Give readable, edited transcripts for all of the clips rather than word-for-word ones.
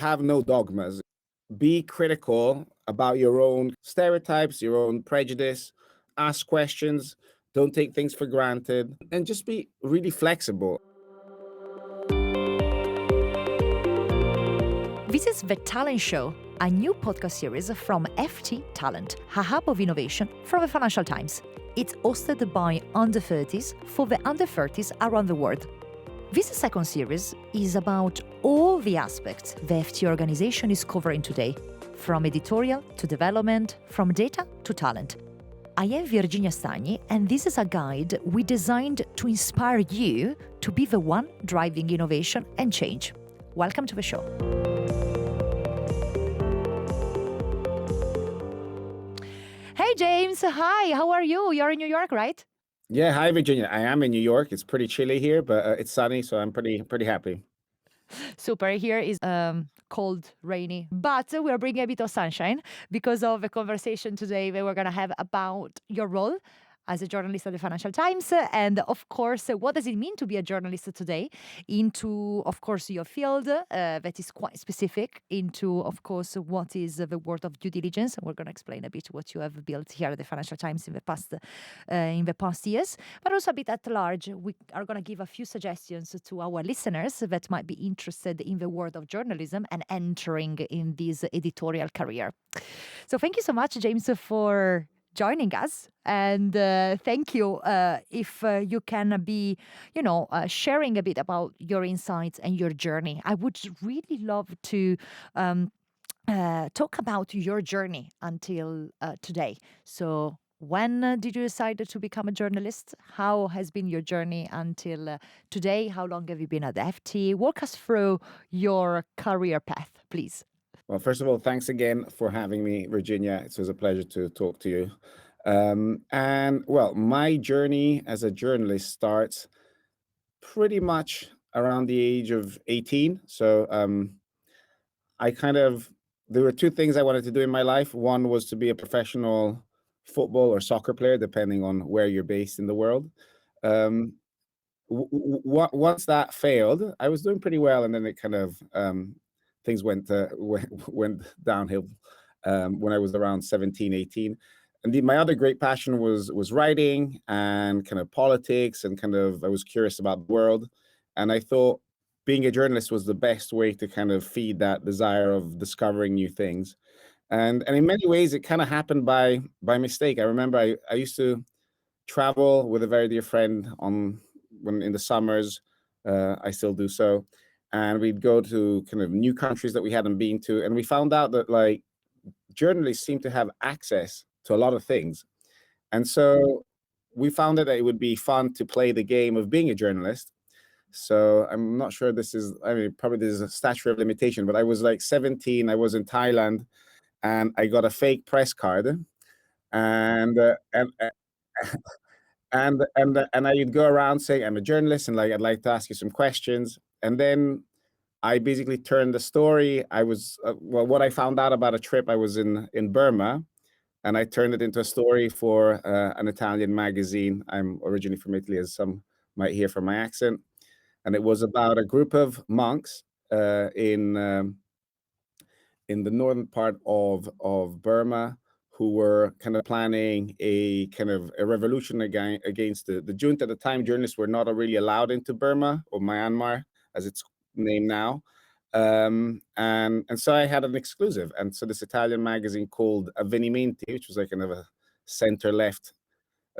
have no dogmas. Be critical about your own stereotypes, your own prejudice, ask questions, don't take things for granted, and just be really flexible. This is The Talent Show, a new podcast series from FT Talent, a hub of innovation from the Financial Times. It's hosted by under 30s for the under 30s around the world. This second series is about all the aspects the FT organization is covering today, from editorial to development, from data to talent. I am Virginia Stagni, and this is a guide we designed to inspire you to be the one driving innovation and change. Welcome to the show. Hey, James. Hi, how are you? You're in New York, right? Yeah, hi Virginia. I am in New York. It's pretty chilly here, but it's sunny, so I'm pretty happy. Super. Here is cold, rainy, but we're bringing a bit of sunshine because of the conversation today that we're going to have about your role as a journalist at the Financial Times. And of course, what does it mean to be a journalist today into, of course, your field that is quite specific into, of course, what is the world of due diligence. And we're going to explain a bit what you have built here at the Financial Times in the past years, but also a bit at large. We are going to give a few suggestions to our listeners that might be interested in the world of journalism and entering in this editorial career. So thank you so much, James, for joining us, and thank you if you can be sharing a bit about your insights and your journey. I would really love to talk about your journey until today. So when did you decide to become a journalist? How has been your journey until today? How long have you been at the FT? Walk us through your career path, please. Well, first of all, thanks again for having me, Virginia. It was a pleasure to talk to you. And well, my journey as a journalist starts pretty much around the age of 18. So there were two things I wanted to do in my life. One was to be a professional football or soccer player, depending on where you're based in the world. Um, Once that failed, I was doing pretty well, and then it kind of things went downhill when I was around 17, 18. And my other great passion was writing and kind of politics, and kind of I was curious about the world, and I thought being a journalist was the best way to kind of feed that desire of discovering new things. And in many ways, it kind of happened by mistake. I remember I used to travel with a very dear friend when in the summers. I still do so, and we'd go to kind of new countries that we hadn't been to, and we found out that like journalists seem to have access to a lot of things, and so we found that it would be fun to play the game of being a journalist. So I'm not sure this is, I mean, probably there's a statute of limitation, but I was like 17. I was in Thailand, and I got a fake press card, and and I'd go around saying I'm a journalist and like I'd like to ask you some questions, and then I basically turned the story. I was well, what I found out about a trip I was in Burma, and I turned it into a story for an Italian magazine. I'm originally from Italy, as some might hear from my accent, and it was about a group of monks in the northern part of Burma, who were kind of planning a kind of a revolution against the junta. At the time, journalists were not really allowed into Burma, or Myanmar, as it's named now. And so I had an exclusive. And so this Italian magazine called Avvenimenti, which was like kind of a center-left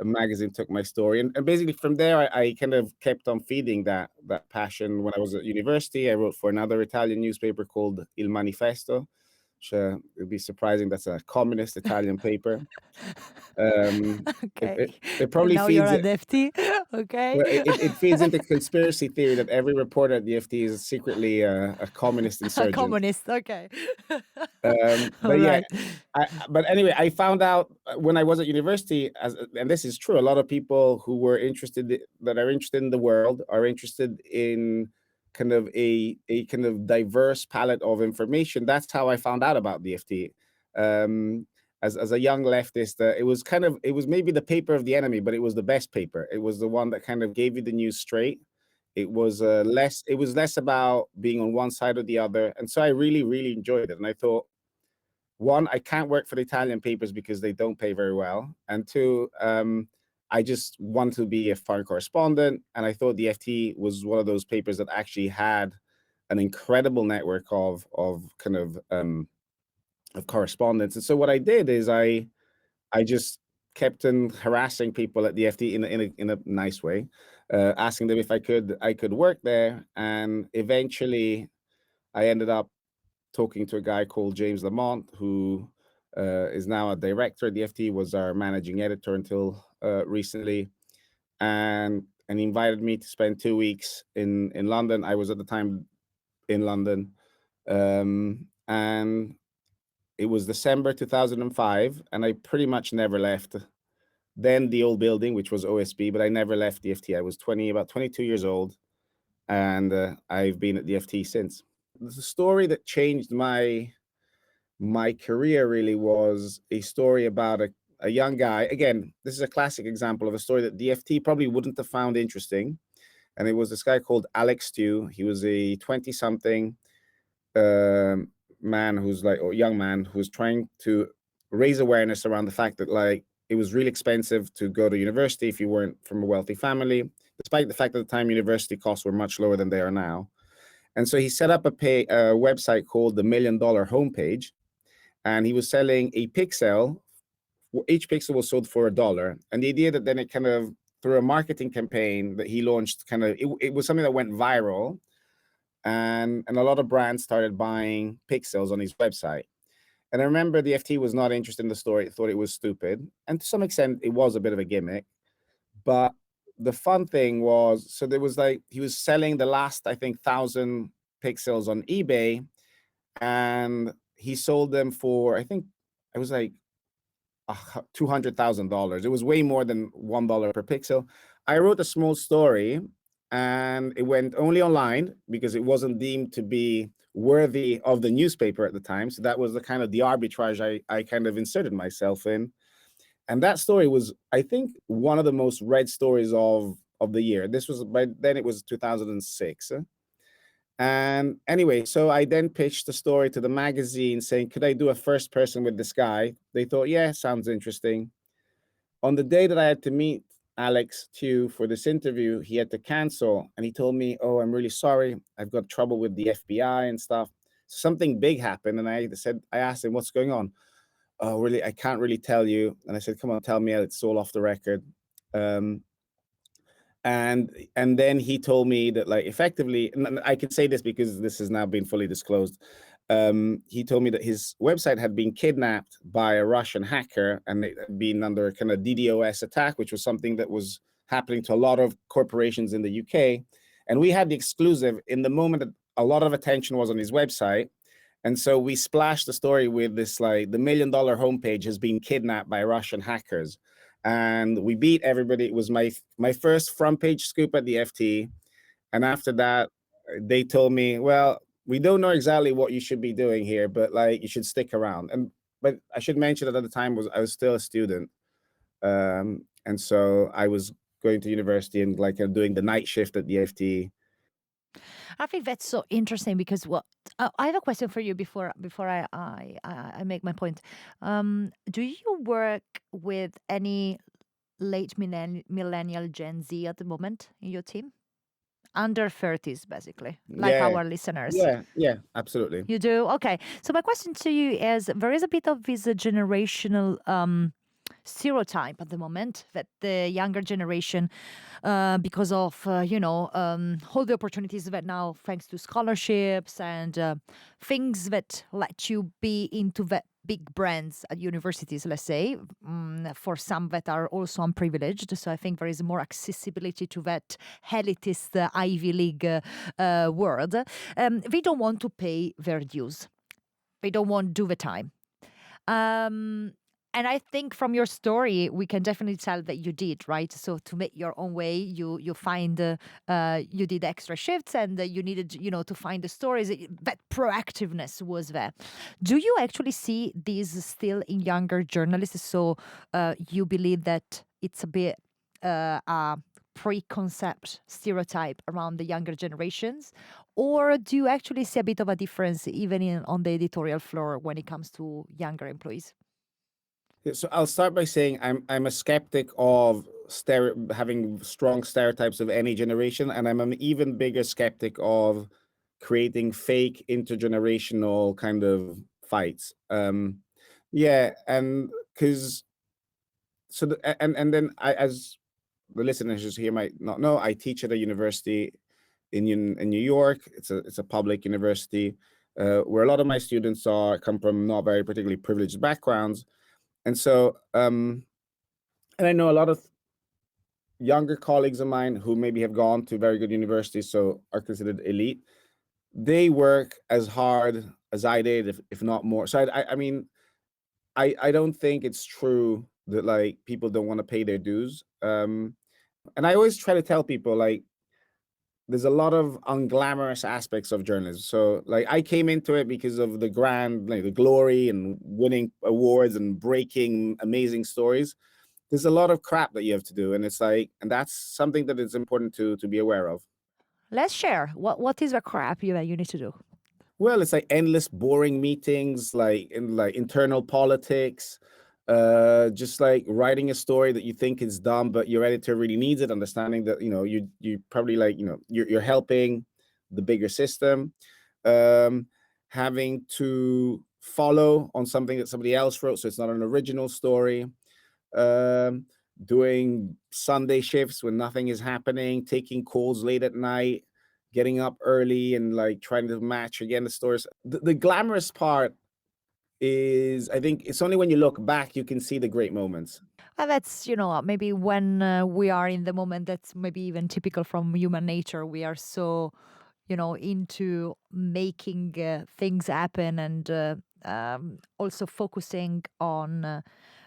magazine, took my story. And basically from there, I kind of kept on feeding that passion. When I was at university, I wrote for another Italian newspaper called Il Manifesto, which it'd be surprising. That's a communist Italian paper. Okay. It probably Now you're feeds at it. FT. Okay. Well, it feeds into conspiracy theory that every reporter at the FT is secretly a communist A insurgent. communist. Okay. But All yeah, right. but anyway, I found out when I was at university, and this is true, a lot of people who were that are interested in the world are interested in kind of a kind of diverse palette of information. That's how I found out about the FT. As a young leftist, it was maybe the paper of the enemy, but it was the best paper. It was the one that kind of gave you the news straight. It was less about being on one side or the other, and so I really, really enjoyed it. And I thought, one, I can't work for the Italian papers because they don't pay very well, and two, I just want to be a foreign correspondent. And I thought the FT was one of those papers that actually had an incredible network of kind of correspondence. And so what I did is I just kept on harassing people at the FT in a nice way, asking them if I could work there. And eventually, I ended up talking to a guy called James Lamont, who is now a director at the FT, was our managing editor until recently, and he invited me to spend 2 weeks in London. I was at the time in London, and it was December 2005, and I pretty much never left. Then the old building, which was OSB, but I never left the FT. I was about 22 years old, and I've been at the FT since. The story that changed my career really was a story about a young guy. Again, this is a classic example of a story that the FT probably wouldn't have found interesting. And it was this guy called Alex Stew. He was a 20-something man or young man who's trying to raise awareness around the fact that like it was really expensive to go to university if you weren't from a wealthy family, despite the fact that at the time university costs were much lower than they are now. And so he set up a website called the $1 Million Homepage, and he was selling a pixel. Each pixel was sold for $1. And the idea that then it kind of, through a marketing campaign that he launched, it was something that went viral, and a lot of brands started buying pixels on his website. And I remember the FT was not interested in the story, thought it was stupid, and to some extent it was a bit of a gimmick. But the fun thing was, so there was like, he was selling the last, I think, 1,000 pixels on eBay, and he sold them for, I think it was like $200,000. It was way more than $1 per pixel. I wrote a small story, and it went only online because it wasn't deemed to be worthy of the newspaper at the time. So that was the kind of the arbitrage I kind of inserted myself in. And that story was, I think, one of the most read stories of the year. This was, by then it was 2006. And anyway, so I then pitched the story to the magazine saying, could I do a first person with this guy? They thought, yeah, sounds interesting. On the day that I had to meet Alex Tew for this interview, he had to cancel, and he told me, oh, I'm really sorry. I've got trouble with the FBI and stuff. Something big happened. And I asked him, what's going on? Oh, really? I can't really tell you. And I said, come on, tell me. It's all off the record. And then he told me that, like, effectively, and I can say this because this has now been fully disclosed. He told me that his website had been kidnapped by a Russian hacker, and it had been under a kind of DDoS attack, which was something that was happening to a lot of corporations in the UK. And we had the exclusive in the moment that a lot of attention was on his website. And so we splashed the story with this, like, the $1 Million Homepage has been kidnapped by Russian hackers. And we beat everybody. It was my first front page scoop at the FT. And after that, they told me, well, we don't know exactly what you should be doing here, but like you should stick around. But I should mention that at the time I was still a student. And so I was going to university and like doing the night shift at the FT. I think that's so interesting because I have a question for you before I make my point. Do you work with any late millennial Gen Z at the moment in your team? Under 30s, basically, like Yeah, our listeners. yeah, absolutely. You do? Okay. So my question to you is, there is a bit of this generational stereotype at the moment that the younger generation, because of all the opportunities that now, thanks to scholarships and things that let you be into the big brands at universities, let's say, for some that are also unprivileged. So I think there is more accessibility to that elitist Ivy League world. They don't want to pay their dues. They don't want to do the time. And I think from your story, we can definitely tell that you did, right? So to make your own way, you find you did extra shifts, and you needed, to find the stories. That proactiveness was there. Do you actually see this still in younger journalists? So you believe that it's a bit preconcept stereotype around the younger generations, or do you actually see a bit of a difference even on the editorial floor when it comes to younger employees? Yeah, so I'll start by saying I'm a skeptic of having strong stereotypes of any generation, and I'm an even bigger skeptic of creating fake intergenerational kind of fights. Yeah, and because and then as the listeners just here might not know, I teach at a university in New York. It's a public university where a lot of my students come from not very particularly privileged backgrounds, and so and I know a lot of younger colleagues of mine who maybe have gone to very good universities, so are considered elite. They work as hard as I did, if not more. So I mean, I don't think it's true that like people don't want to pay their dues. And I always try to tell people like there's a lot of unglamorous aspects of journalism. So like I came into it because of the grand, like the glory and winning awards and breaking amazing stories. There's a lot of crap that you have to do, and it's like, and that's something that is important to be aware of. Let's share. What is the crap you need to do? Well, it's like endless boring meetings, like in like internal politics, just like writing a story that you think is dumb, but your editor really needs it, understanding that, you probably like, you're helping the bigger system. Um, Having to follow on something that somebody else wrote, so it's not an original story. Um, Doing Sunday shifts when nothing is happening, taking calls late at night, getting up early and like trying to match again the stores. The glamorous part is, I think it's only when you look back you can see the great moments. And that's, maybe when we are in the moment, that's maybe even typical from human nature. We are so, into making things happen and also focusing on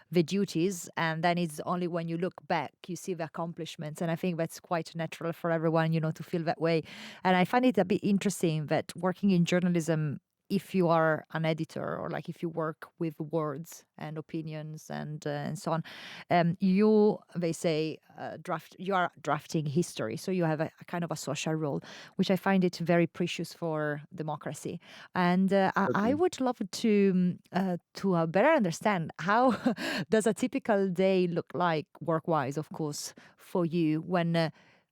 the duties. And then it's only when you look back, you see the accomplishments. And I think that's quite natural for everyone, to feel that way. And I find it a bit interesting that working in journalism, if you are an editor or like if you work with words and opinions and so on, they say you are drafting history, so you have a kind of a social role, which I find it very precious for democracy. And I Okay. would love to better understand how does a typical day look like work wise, of course, for you when.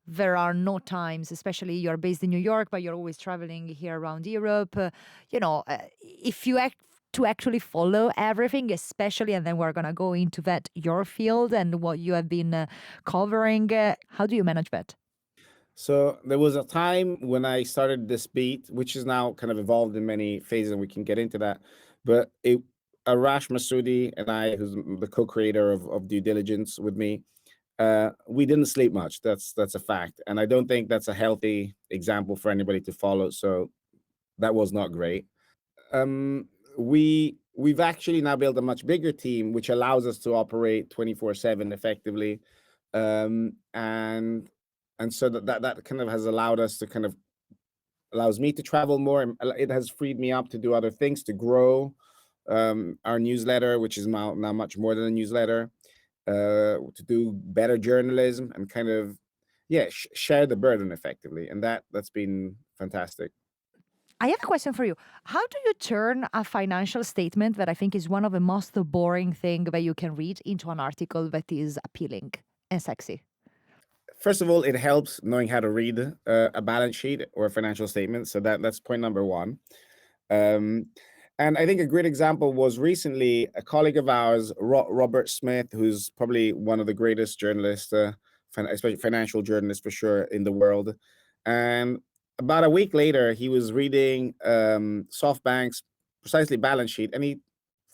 There are no times, especially you're based in New York, but you're always traveling here around Europe. If you to actually follow everything, especially, and then we're going to go into that, your field and what you have been covering. How do you manage that? So there was a time when I started this beat, which is now kind of evolved in many phases, and we can get into that. But Arash Masoudi and I, who's the co-creator of Due Diligence with me, we didn't sleep much. That's a fact, and I don't think that's a healthy example for anybody to follow. So that was not great. Um, we've actually now built a much bigger team, which allows us to operate 24/7 effectively, and so that kind of has allowed us to kind of allows me to travel more, and it has freed me up to do other things, to grow our newsletter, which is now much more than a newsletter, to do better journalism and kind of, yeah, share the burden effectively, and that's been fantastic. I have a question for you. How do you turn a financial statement that I think is one of the most boring thing that you can read into an article that is appealing and sexy? First of all, it helps knowing how to read a balance sheet or a financial statement, so that's point number one. Um, and I think a great example was recently a colleague of ours, Robert Smith, who's probably one of the greatest journalists, especially financial journalists for sure in the world. And about a week later, he was reading SoftBank's precisely balance sheet, and he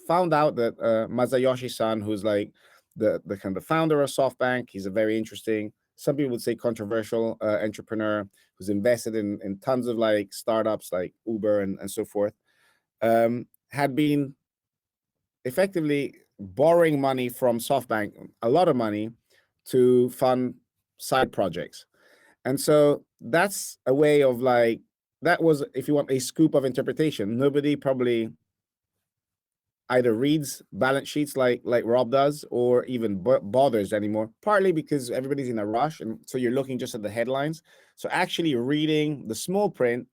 found out that Masayoshi-san, who's like the kind of founder of SoftBank, he's a very interesting, some people would say controversial entrepreneur who's invested in tons of like startups like Uber and so forth, had been effectively borrowing money from SoftBank, a lot of money, to fund side projects. And so that's a way of like, that was, if you want, a scoop of interpretation. Nobody probably either reads balance sheets like Rob does, or even bothers anymore. Partly because everybody's in a rush, and so you're looking just at the headlines. So actually reading the small print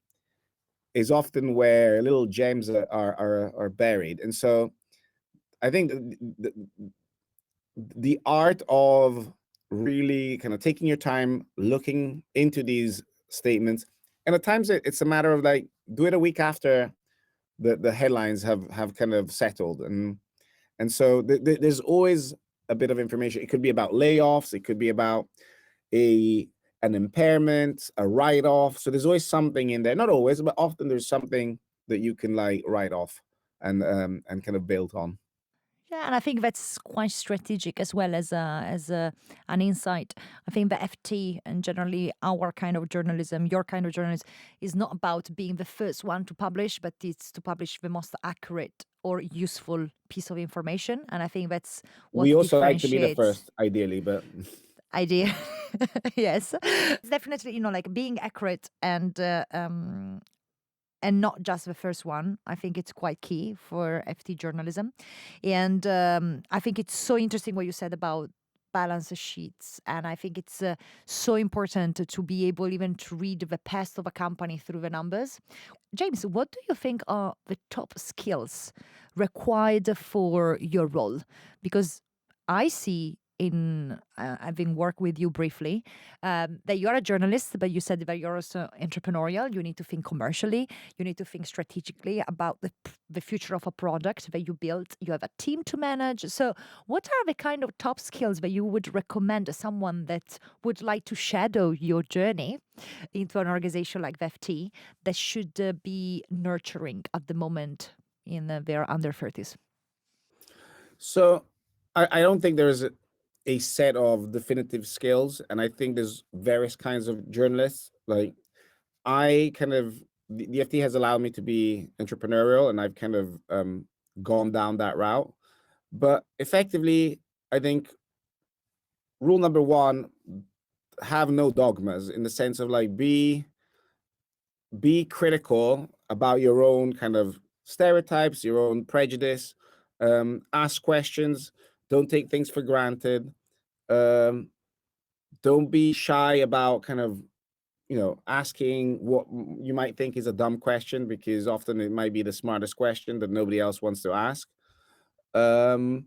is often where little gems are buried. And so I think the art of really kind of taking your time looking into these statements, and at times it's a matter of like, do it a week after the headlines have kind of settled. And so there's always a bit of information. It could be about layoffs, it could be about an impairment, a write-off. So there's always something in there. Not always, but often there's something that you can like write off and kind of build on. Yeah, and I think that's quite strategic as well as an insight. I think the FT and generally our kind of journalism, your kind of journalism, is not about being the first one to publish, but it's to publish the most accurate or useful piece of information. And I think that's what We also like to be the differentiates first, ideally, but idea. Yes, it's definitely like being accurate and not just the first one. I think it's quite key for FT journalism. And I think it's so interesting what you said about balance sheets. And I think it's so important to be able even to read the past of a company through the numbers. James, what do you think are the top skills required for your role? Because I see in having worked with you briefly that you are a journalist, but you said that you're also entrepreneurial. You need to think commercially. You need to think strategically about the future of a product that you build. You have a team to manage. So, what are the kind of top skills that you would recommend to someone that would like to shadow your journey into an organization like VFT that should be nurturing at the moment in their under 30s? so I don't think there's a set of definitive skills, and I think there's various kinds of journalists. Like I kind of the FT has allowed me to be entrepreneurial, and I've kind of gone down that route. But effectively, I think rule number one: have no dogmas, in the sense of like be critical about your own kind of stereotypes, your own prejudice. Ask questions. Don't take things for granted. Um, don't be shy about kind of asking what you might think is a dumb question, because often it might be the smartest question that nobody else wants to ask. Um,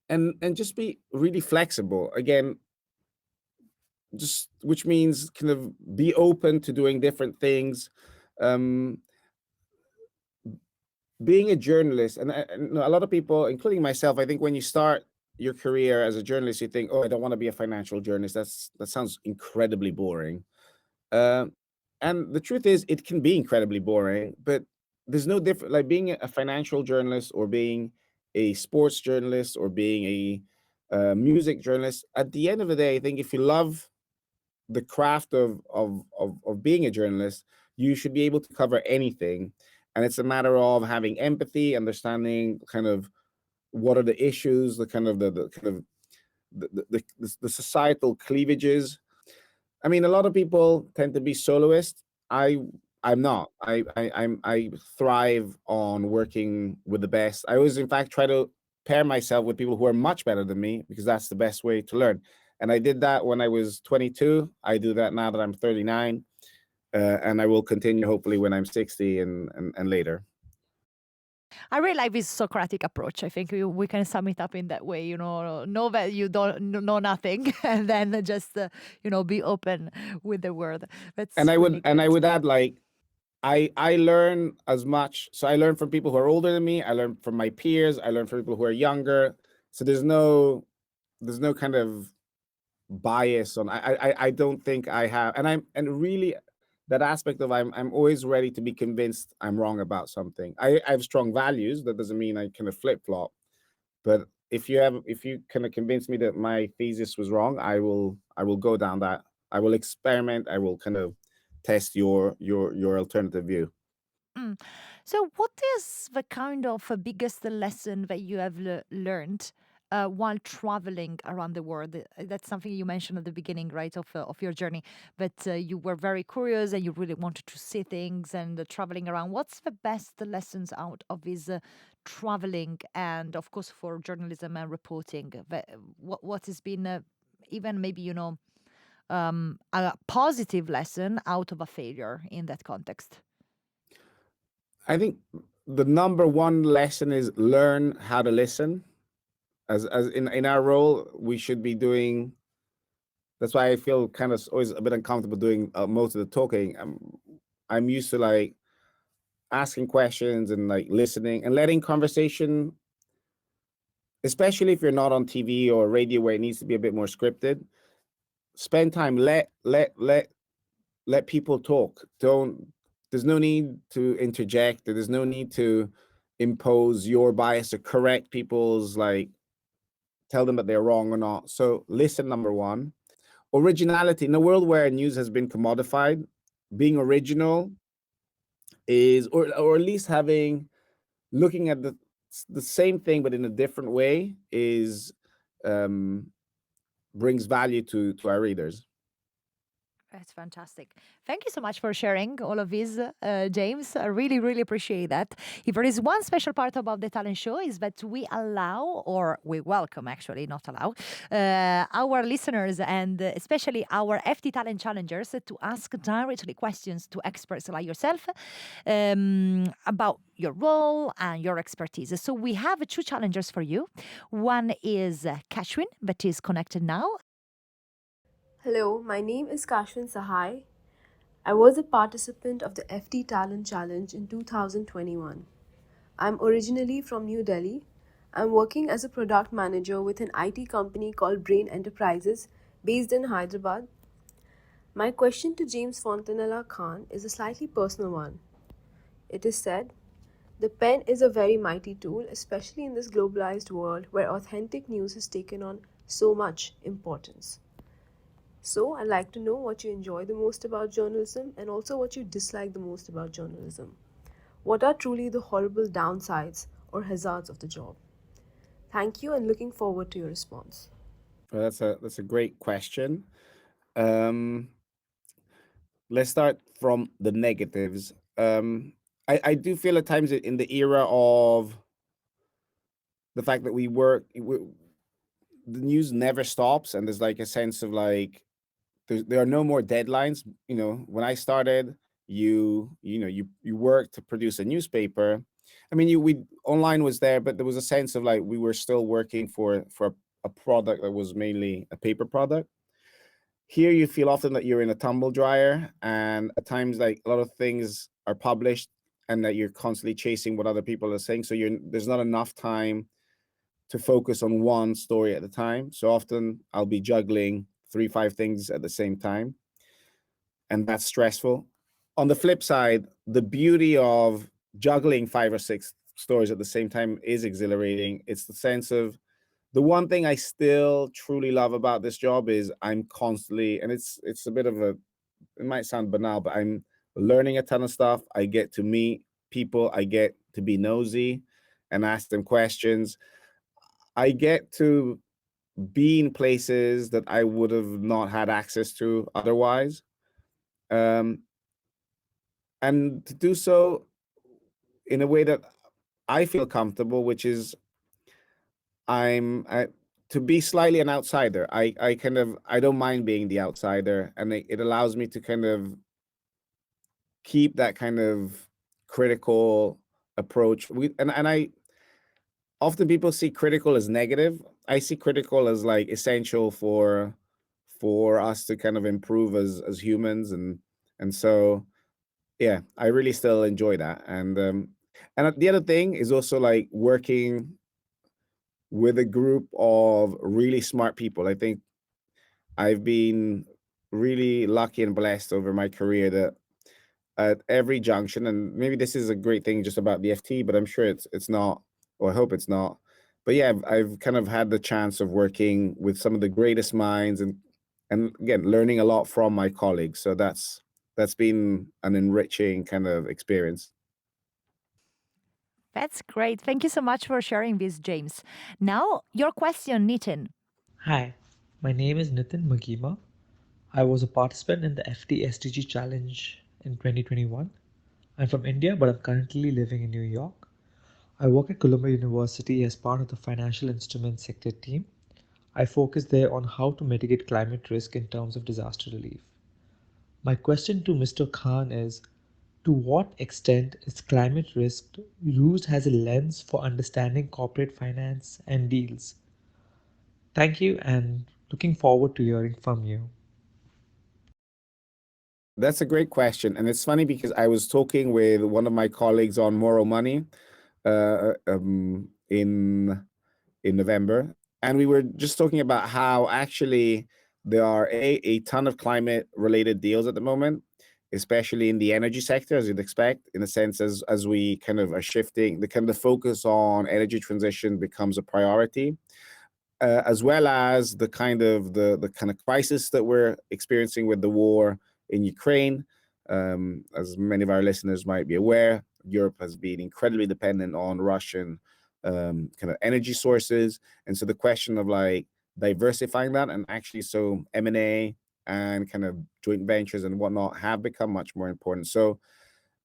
and just be really flexible. Again, just which means kind of be open to doing different things. Um, Being a journalist, and a lot of people, including myself, I think when you start your career as a journalist, you think, oh, I don't want to be a financial journalist. That sounds incredibly boring. Um, and the truth is, it can be incredibly boring, but there's no different. Like being a financial journalist, or being a sports journalist, or being a music journalist. At the end of the day, I think if you love the craft of being a journalist, you should be able to cover anything. And it's a matter of having empathy, understanding kind of what are the issues, the kind of the kind of the societal cleavages. I mean, a lot of people tend to be soloist. I'm not. I thrive on working with the best. I always, in fact, try to pair myself with people who are much better than me, because that's the best way to learn. And I did that when I was 22. I do that now that I'm 39, and I will continue hopefully when I'm 60 and later. I really like this Socratic approach. I think we can sum it up in that way. Know that you don't know nothing, and then just be open with the world. And That's I would really and I great. would add, like, I learn as much. So I learn from people who are older than me. I learn from my peers. I learn from people who are younger. So there's no kind of bias on. I don't think I have, and really that aspect of I'm always ready to be convinced I'm wrong about something. I have strong values. That doesn't mean I kind of flip flop. But if you kind of convince me that my thesis was wrong, I will go down that. I will experiment. I will kind of test your alternative view. Mm. So, what is the kind of biggest lesson that you have learned while traveling around the world? That's something you mentioned at the beginning, right, of your journey. But you were very curious and you really wanted to see things and traveling around. What's the best lessons out of this traveling and, of course, for journalism and reporting? What has been even maybe, a positive lesson out of a failure in that context? I think the number one lesson is learn how to listen. As in our role, we should be doing. That's why I feel kind of always a bit uncomfortable doing most of the talking. I'm used to like asking questions and like listening and letting conversation, especially if you're not on TV or radio where it needs to be a bit more scripted. Spend time. Let people talk. Don't. There's no need to interject. There's no need to impose your bias or correct people's like tell them that they're wrong or not. So listen, number one. Originality. In a world where news has been commodified, being original is, or at least having, looking at the same thing but in a different way is, brings value to our readers. That's fantastic. Thank you so much for sharing all of this, James. I really, really appreciate that. If there is one special part about the talent show is that we allow, or we welcome actually, not allow, our listeners and especially our FT Talent challengers to ask directly questions to experts like yourself about your role and your expertise. So we have two challengers for you. One is Kashwin, that is connected now. Hello, my name is Kashwin Sahai. I was a participant of the FT Talent Challenge in 2021. I'm originally from New Delhi. I'm working as a product manager with an IT company called Brain Enterprises based in Hyderabad. My question to James Fontanella Khan is a slightly personal one. It is said, the pen is a very mighty tool, especially in this globalized world where authentic news has taken on so much importance. So, I'd like to know what you enjoy the most about journalism and also what you dislike the most about journalism. What are truly the horrible downsides or hazards of the job? Thank you and looking forward to your response. Well, that's a great question. Um, let's start from the negatives. I do feel at times in the era of the fact that the news never stops, and there's like a sense of like there are no more deadlines. When I started, you worked to produce a newspaper. I mean, we online was there, but there was a sense of like we were still working for a product that was mainly a paper product. Here, you feel often that you're in a tumble dryer, and at times, like a lot of things are published, and that you're constantly chasing what other people are saying. So there's not enough time to focus on one story at a time. So often I'll be juggling 3, 5 things at the same time, and that's stressful. On the flip side, the beauty of juggling 5 or 6 stories at the same time is exhilarating. It's the sense of the one thing I still truly love about this job is I'm constantly, and it's a bit of a, it might sound banal, but I'm learning a ton of stuff. I get to meet people. I get to be nosy and ask them questions. I get to be in places that I would have not had access to otherwise. Um, and to do so in a way that I feel comfortable, which is to be slightly an outsider. I don't mind being the outsider, and it allows me to kind of keep that kind of critical approach. And I often people see critical as negative. I see critical as like essential for us to kind of improve as humans, and so yeah, I really still enjoy that. And the other thing is also like working with a group of really smart people. I think I've been really lucky and blessed over my career that at every junction, and maybe this is a great thing just about the FT, but I'm sure it's not, or I hope it's not. But yeah, I've kind of had the chance of working with some of the greatest minds, and again learning a lot from my colleagues. So that's been an enriching kind of experience. That's great. Thank you so much for sharing this, James. Now, your question, Nitin. Hi, my name is Nitin Magima. I was a participant in the FT SDG Challenge in 2021. I'm from India, but I'm currently living in New York. I work at Columbia University as part of the financial instruments sector team. I focus there on how to mitigate climate risk in terms of disaster relief. My question to Mr. Khan is, to what extent is climate risk used as a lens for understanding corporate finance and deals? Thank you and looking forward to hearing from you. That's a great question. And it's funny because I was talking with one of my colleagues on Moral Money in November, and we were just talking about how actually there are a ton of climate related deals at the moment, especially in the energy sector, as you'd expect, in a sense as we kind of are shifting, the kind of focus on energy transition becomes a priority. As well as the kind of crisis that we're experiencing with the war in Ukraine. As many of our listeners might be aware, Europe has been incredibly dependent on Russian kind of energy sources, and so the question of like diversifying that and actually so M&A and kind of joint ventures and whatnot have become much more important. So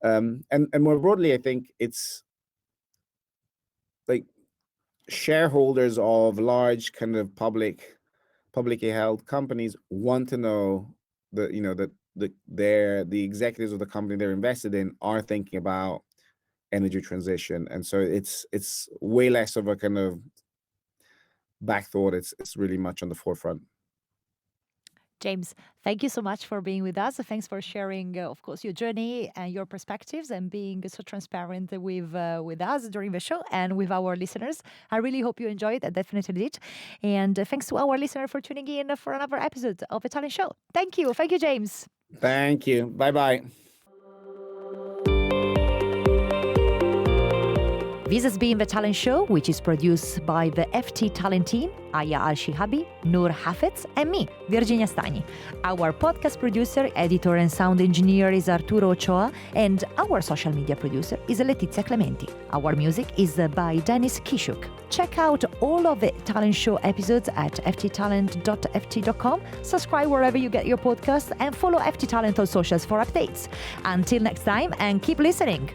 and more broadly, I think it's like shareholders of large kind of publicly held companies want to know that the executives of the company they're invested in are thinking about energy transition, and so it's way less of a kind of back thought. It's really much on the forefront. James, thank you so much for being with us. Thanks for sharing, of course, your journey and your perspectives and being so transparent with us during the show and with our listeners. I really hope you enjoyed. I definitely did. And thanks to our listener for tuning in for another episode of The Talent Show. Thank you. Thank you, James. Thank you. Bye-bye. This has been The Talent Show, which is produced by the FT Talent team, Aya Al-Shihabi, Noor Hafez, and me, Virginia Stagni. Our podcast producer, editor, and sound engineer is Arturo Ochoa, and our social media producer is Letizia Clementi. Our music is by Dennis Kishuk. Check out all of the Talent Show episodes at fttalent.ft.com, subscribe wherever you get your podcasts, and follow FT Talent on socials for updates. Until next time, and keep listening.